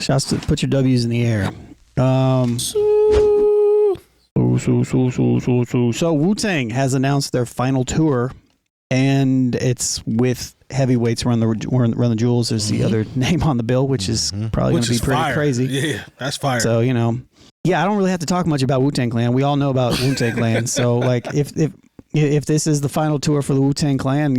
Shouts to put your W's in the air. So Wu-Tang has announced their final tour, and it's with heavyweights Run the Jewels. There's the other name on the bill, which is probably going to be pretty crazy. Yeah, that's fire. So, I don't really have to talk much about Wu-Tang Clan. We all know about Wu-Tang Clan. So, like, if this is the final tour for the Wu-Tang Clan,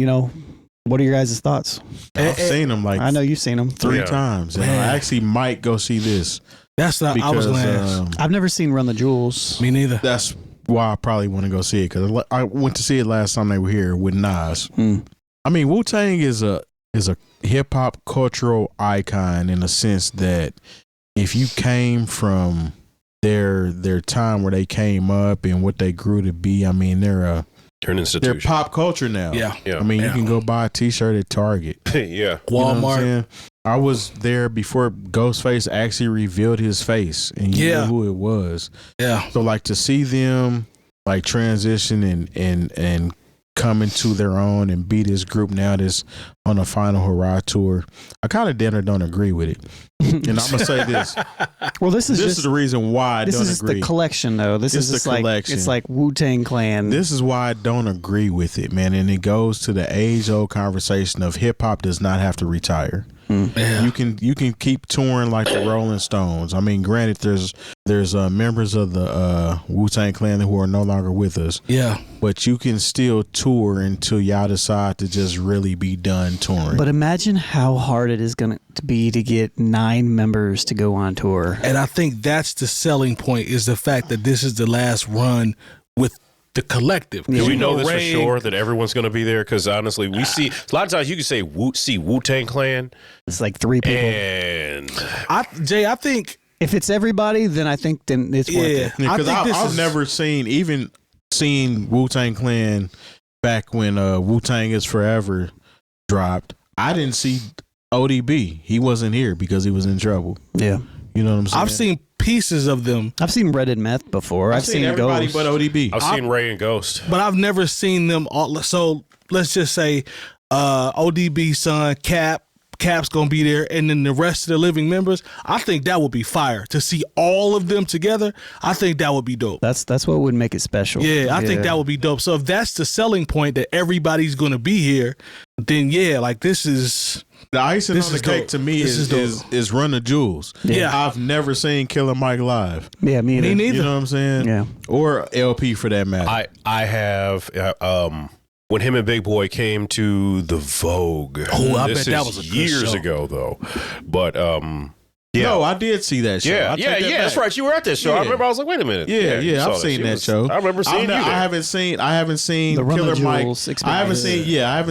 what are your guys' thoughts? I've seen them I know you've seen them 3 times. And I actually might go see this. That's not. I was going to ask. I've never seen Run the Jewels. Me neither. That's why I probably want to go see it, because I went to see it last time they were here with Nas. I mean, Wu-Tang is a hip hop cultural icon in a sense that if you came from their time where they came up and what they grew to be, I mean, they're an institution. They're pop culture now. Yeah. I mean, you can go buy a T-shirt at Target. Yeah. Walmart. I was there before Ghostface actually revealed his face, and you knew who it was. Yeah. So, like, to see them like transition and come into their own and be this group now that's on the final hurrah tour, I kind of don't agree with it. And I'm gonna say this. Well, this is the reason why I don't agree. This is the collection, though. This is just the collection. It's like Wu-Tang Clan. This is why I don't agree with it, man. And it goes to the age-old conversation of hip hop does not have to retire. Yeah. You can keep touring like the Rolling Stones. I mean, granted, there's members of the Wu-Tang Clan who are no longer with us. Yeah, but you can still tour until y'all decide to just really be done touring. But imagine how hard it is going to be to get 9 members to go on tour. And I think that's the selling point, is the fact that this is the last run with the collective. Do we know this for sure that everyone's going to be there? Because honestly, we see a lot of times you can say Wu-Tang Clan. It's like 3 people. And I think if it's everybody, then I think it's worth it. Because I've never seen Wu-Tang Clan back when Wu-Tang Is Forever dropped. I didn't see ODB. He wasn't here because he was in trouble. Yeah. You know what I'm saying? I've seen pieces of them. I've seen Red and Meth before. I've seen everybody Ghost. but ODB. I've seen Ray and Ghost. But I've never seen them all. So let's just say ODB son, Cap's gonna be there, and then the rest of the living members. I think that would be fire to see all of them together. I think that would be dope. That's what would make it special. Yeah, I think that would be dope. So if that's the selling point, that everybody's gonna be here, then like this is the icing on the cake. To me is Run the Jewels. Yeah. I've never seen Killer Mike live. Yeah, me neither. You know what I'm saying? Yeah, or LP for that matter. I have when him and Big Boy came to the Vogue. Oh, I bet that was a good years show. ago though. But yeah. No, I did see that show. Yeah, that's right. You were at that show. Yeah. I remember. I was like, wait a minute. Yeah, I've seen that show. I remember seeing you there. I haven't seen the Killer Mike. Experience. I haven't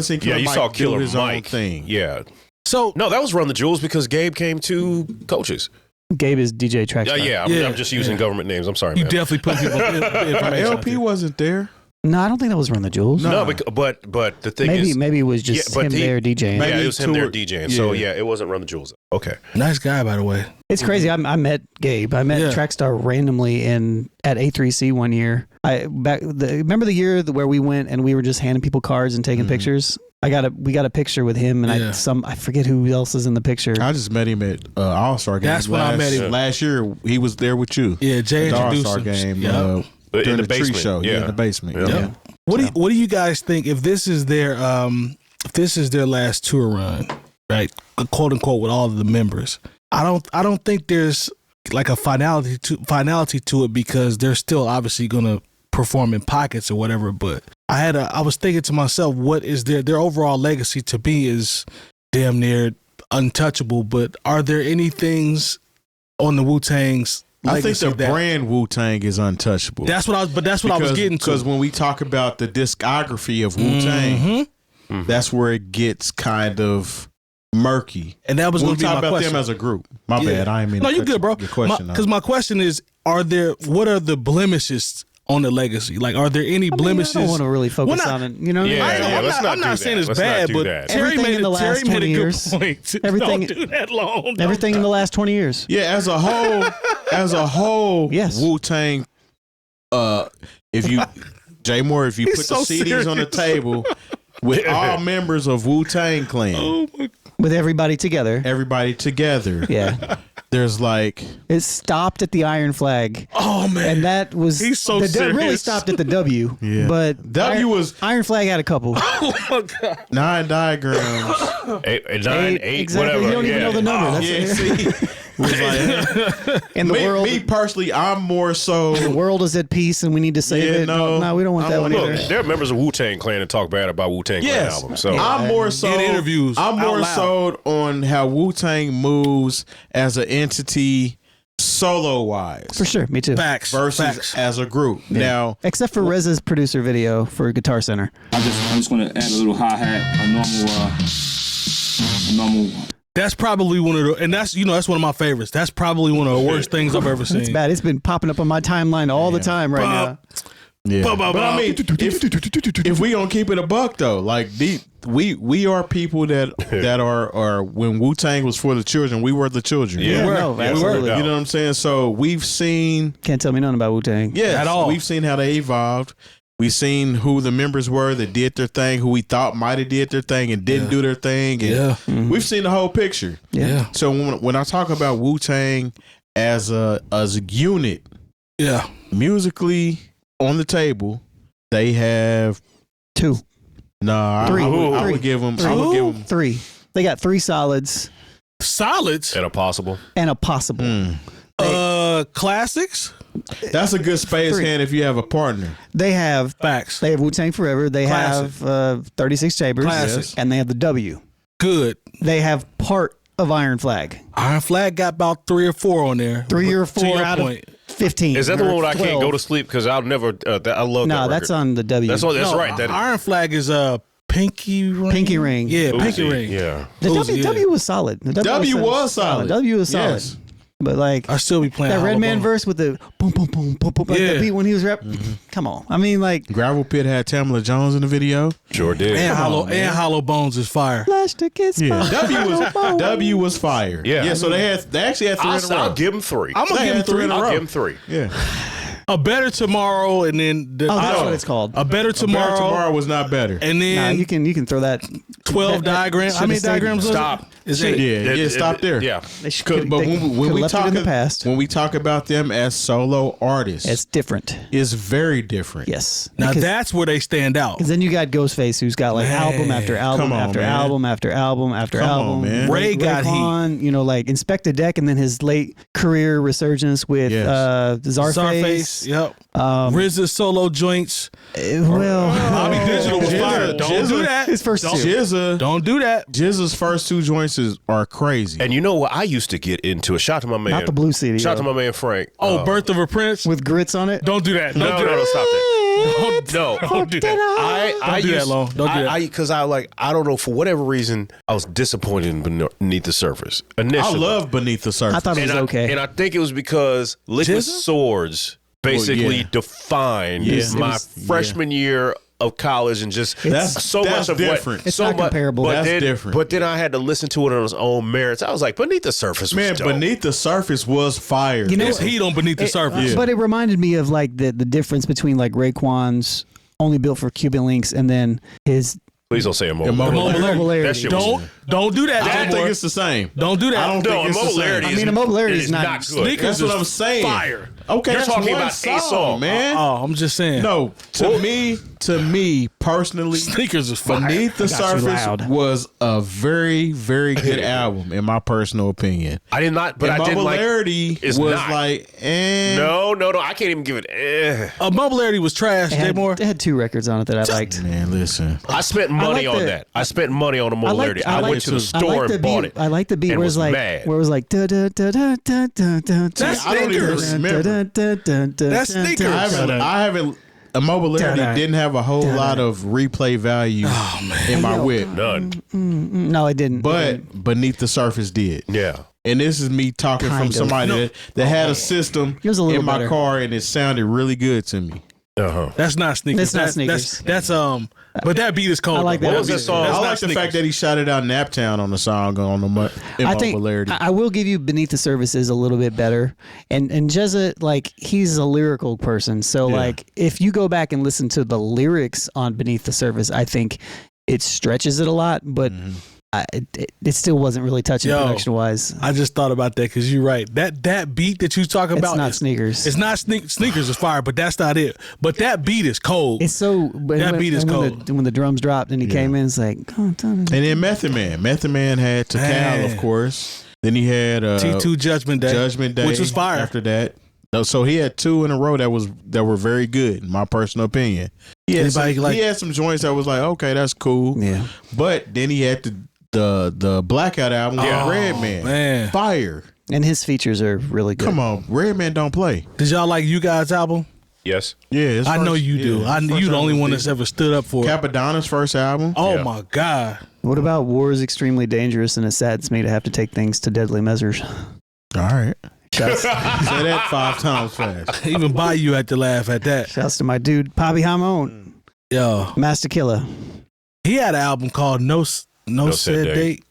seen Killer you Mike saw Killer do his Mike. own thing. Yeah. So no, that was Run the Jewels because Gabe came to Coaches. Gabe is DJ Trackstar. I'm just using government names. I'm sorry, you man. definitely put people information. LP wasn't there. No, I don't think that was Run the Jewels. No, but the thing is, maybe it was just him there DJing. Yeah, it was him there DJing. Yeah. So yeah, it wasn't Run the Jewels. Okay, nice guy, by the way. It's crazy. I met Gabe. I met Trackstar randomly at A3C one year. Remember the year where we went and we were just handing people cards and taking pictures. We got a picture with him and I forget who else is in the picture. I just met him at All-Star game. That's when I met him last year. He was there with you. Yeah, Jay introduced All-Star him. game. During the basement. Tree show. Yeah, in the basement. Yeah. Yeah. What do you guys think if this is their last tour run, right? Quote unquote, with all of the members. I don't think there's like a finality to it because they're still obviously gonna perform in pockets or whatever. But I was thinking to myself, what is their overall legacy to me is damn near untouchable. But are there any things on the Wu-Tang's I think the brand Wu-Tang is untouchable. That's what I was getting to. Because when we talk about the discography of Wu-Tang, that's where it gets kind of murky. And that was going to be my question. We talk about them as a group. My bad. I ain't mean. No, you're good, bro. Because my question is, what are the blemishes on the legacy? Like, are there any blemishes? I don't want to really focus on it. You know, I'm not saying it's bad, but Terry made a good point. Everything, don't do that long. Everything in the last 20 years. Yeah, as a whole, yes. Wu-Tang. If you Jay Moore, if you put the CDs on the table with all members of Wu-Tang Clan, with everybody together, yeah. there's like It stopped at the Iron Flag. Oh man, And that was He's so it really serious. stopped at the W. Yeah. But W was Iron Flag had a couple. oh my god. 9 diagrams. 8, 9, 8, exactly. whatever. You don't even know the number. That's Yeah, see, was like, in the world. me personally, I'm more so. The world is at peace and we need to save Yeah, it. no. We don't want I that don't one know. either. Look, there are members of Wu-Tang Clan that talk bad about Wu-Tang Clan Yes, albums. So I'm more so In interviews, I'm out more loud. sold on how Wu-Tang moves as an entity, solo wise, For sure. Me too. Facts. versus Facts. as a group. Now, Except for Reza's producer video for Guitar Center. I'm just gonna add a little hi-hat, a normal. That's probably one of the, and that's that's one of my favorites. That's probably one of the worst things I've ever seen. It's bad. It's been popping up on my timeline all the time right now. yeah. Ba, ba, But I ba. mean, if we gonna keep it a buck though, like we are people that are when Wu-Tang was for the children, we were the children. Yeah. No, Yeah, absolutely. no doubt. You know what I'm saying? So we've seen, Can't tell me nothing about Wu-Tang. yes, At all. we've seen how they evolved. We've seen who the members were that did their thing, who we thought might have did their thing and didn't do their thing. And we've seen the whole picture. Yeah. So when I talk about Wu-Tang as a unit, Yeah. musically on the table, they have 2. I Three. would give them. I would give them 3. They got 3 solids Solids. and a possible. and a possible. Classics. That's a good space 3. hand if you have a partner. They have Facts. Wu-Tang Forever. They Classic. have 36 Chambers. Classic. And they have the W. Good. They have part of Iron Flag. Iron Flag got about 3 or 4 on there. 3 or To 4 your out point. of 15. Is that the or one where I can't 12. go to sleep because I'll never? I love No, that. that's record. on the W. That's on. That's No, right. That Iron Flag is a pinky ring. Pinky Ring. Yeah, pinky Uzi, ring. Yeah. The Uzi, W was solid. The W was solid. W was solid. Yes. But like I still be playing that Red Man Hollowbone. verse with the boom, boom, boom, boom, boom, like Yeah. the beat when he was rap. Come on. I mean, like, Gravel Pit had Tamala Jones in the video. Sure did. And on, man. Hollow Bones is fire. plastic is Yeah, fire. W was fire. Yeah. So they actually had 3 in a row. I'll give him 3. I'm gonna They give him had 3 in a I'll row. give him 3. Yeah. A Better Tomorrow, and then Oh, that's what it's called. A Better Tomorrow, Tomorrow was not better. and Nah, then you can throw that. 12 that diagrams. How should've many stayed- diagrams? was it? Stop. Is it? Yeah, stop there. Yeah. They should, But they when could've we left talk it in the past, when we talk about them as solo artists, it's different. it's very different. Yes. Now Because that's where they stand out. then you got Ghostface, who's got like Man, album after album come on, after man. album after album after Come on, album. man. Ray got Raekwon, like Inspector Deck, and then his late career resurgence with Yes. Czarface. Yep. Um, RZA's solo joints. Well, Bobby Digital was Jizza- fire. Don't Jizza- do that. his first Don't, two. don't do that. Jizza's first 2 joints are crazy. And you know what? I used to get into it. Shout out to my man. Not the blue CD. Shout out to though. my man Frank. Oh, Birth of a Prince. With grits on it. Don't do that. No, Don't do no, that. no, stop that. Don't do that. I do that, used, Lo. Don't do that. Because I don't know, for whatever reason, I was disappointed in Beneath the Surface initially. I love Beneath the Surface. I thought it was and okay. And I think it was because Liquid Jizza? Swords basically yeah. defined Yeah. It my was- freshman year of college and just That's- so that's much of different. what It's so not much, comparable. But That's then, different. But then I had to listen to it on its own merits. I was like, Beneath the Surface was Man, dope. Beneath the Surface was fire. You know- There's heat on Beneath the Surface. But it reminded me of like the difference between like Raekwon's Only Built for Cuban Links and then his Please don't say Immobile. Immobilarity. That shit was Don't do that. I don't anymore. think it's the same. Don't do that. I don't No, think it's the same. Immobilarity I mean, Immobilarity is not good. Sneakers That's what is I'm saying. Fire. Okay, You're that's talking one about a song, song. man. Oh, I'm just saying. No, to me personally, Sneakers is fire. Beneath the got you Surface loud. was a very, very good album, in my personal opinion. I did not, but I didn't like. Immobilarity it's was not. like, eh. No, I can't even give it. Immobilarity was trash, it Jay had, Moore. it had 2 records on it that I liked. Man, listen. I spent money like on the- that. I spent money on Immobilarity. I went to the store the and bought beat. it. I like the beat and where was it's like mad. where it was like da da da da da da da. That's I don't even Sneakers. remember. That's Sneakers. I haven't. Immobilarity Da-da. didn't have a whole lot of replay value in my whip, None. No, I didn't. but Beneath the Surface did. Yeah. And this is me talking Kind from of. somebody that had a system It was a little in my better. car, and it sounded really good to me. That's not Sneakers. That's not Sneakers. That's but that beat is cold. I like though. that. What was that song? That's I not like the Sneakers. fact that he shouted out Naptown on the song on the I think Immobilarity. I will give you Beneath the Surface is a little bit better, and Jezza, like, he's a lyrical person, so Yeah. like if you go back and listen to the lyrics on Beneath the Surface, I think it stretches it a lot, but it still wasn't really touching production wise. I just thought about that because you're right. That beat that you talking about, It's not Sneakers. It's not Sneakers is fire, but that's not it. But that beat is cold. It's so that beat is cold. When the drums dropped and he came in, it's like, oh, and then Method Man had to Cal, of course. Then he had T2 Judgment Day, which was fire. After that, so he had 2 in a row that were very good, in my personal opinion. He had some joints that was like, okay, that's cool. Yeah, but then he had the Blackout album with Redman, man, fire. And his features are really good. Come on, Redman don't play. Did y'all like You Guys' album? Yes. Yeah, I know you do. You the only one that's ever stood up for it. Capadonna's first album. Oh my God. What about War is Extremely Dangerous and it saddens me to have to take things to deadly measures? All right. Shouts, Say that 5 times fast. Even Bayou had to laugh at that. shouts to my dude, Bobby Hamon, Yo, Master Killer. he had an album called No Said Date.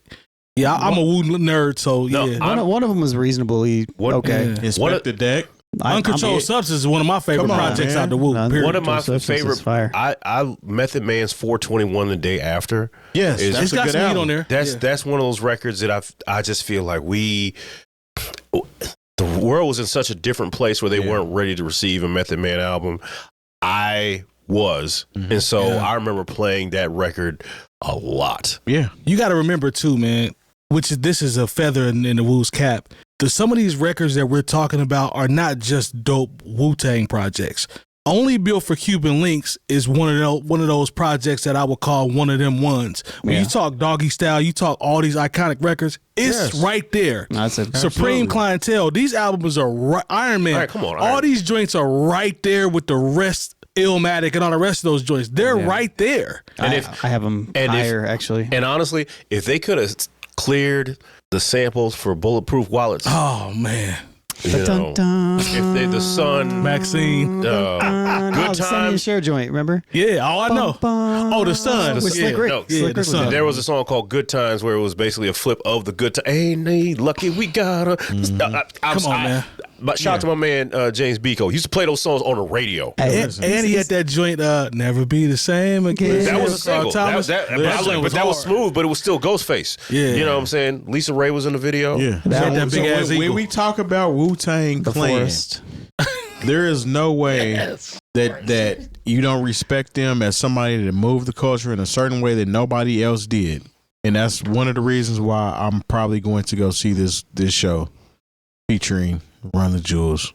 Yeah, I'm a Wu nerd, so yeah. One of them was reasonably okay. Yeah. Inspect Deck. Uncontrolled Substance is one of my favorite projects out the Wu. One of my favorite. Fire. I Method Man's 421 the day after. Yes, is, it's got some heat on there. That's one of those records that I just feel like the world was in such a different place where they weren't ready to receive a Method Man album. I was, and so I remember playing that record a lot. Yeah, you got to remember too, man. This is a feather in the Wu's cap. Some of these records that we're talking about are not just dope Wu-Tang projects. Only Built for Cuban Links is one of those projects that I would call one of them ones. When you talk Doggy Style, you talk all these iconic records, it's right there. Supreme Clientele. These albums are Iron Man. All right, come on, all these joints are right there with the rest. Illmatic and all the rest of those joints. They're right there. And I have them higher, actually. And honestly, if they could have cleared the samples for Bulletproof Wallets. Oh, man. If they, the Sun, Maxine, Good Times, Times, Share joint, remember? Yeah, I know. Oh, the Sun, with Slick Rick. The Sun. There was a song called Good Times where it was basically a flip of the Good Times. Ain't they lucky we got her? Come on, man. Shout out to my man James Biko. He used to play those songs on the radio. And he had that joint, Never Be the Same Again. That was a single. That was smooth, but it was still Ghostface. Yeah. You know what I'm saying? Lisa Ray was in the video. Yeah. That big ass when eagle. we talk about Wu-Tang Clan, there is no way that you don't respect them as somebody that moved the culture in a certain way that nobody else did. And that's one of the reasons why I'm probably going to go see this show featuring Run the Jewels.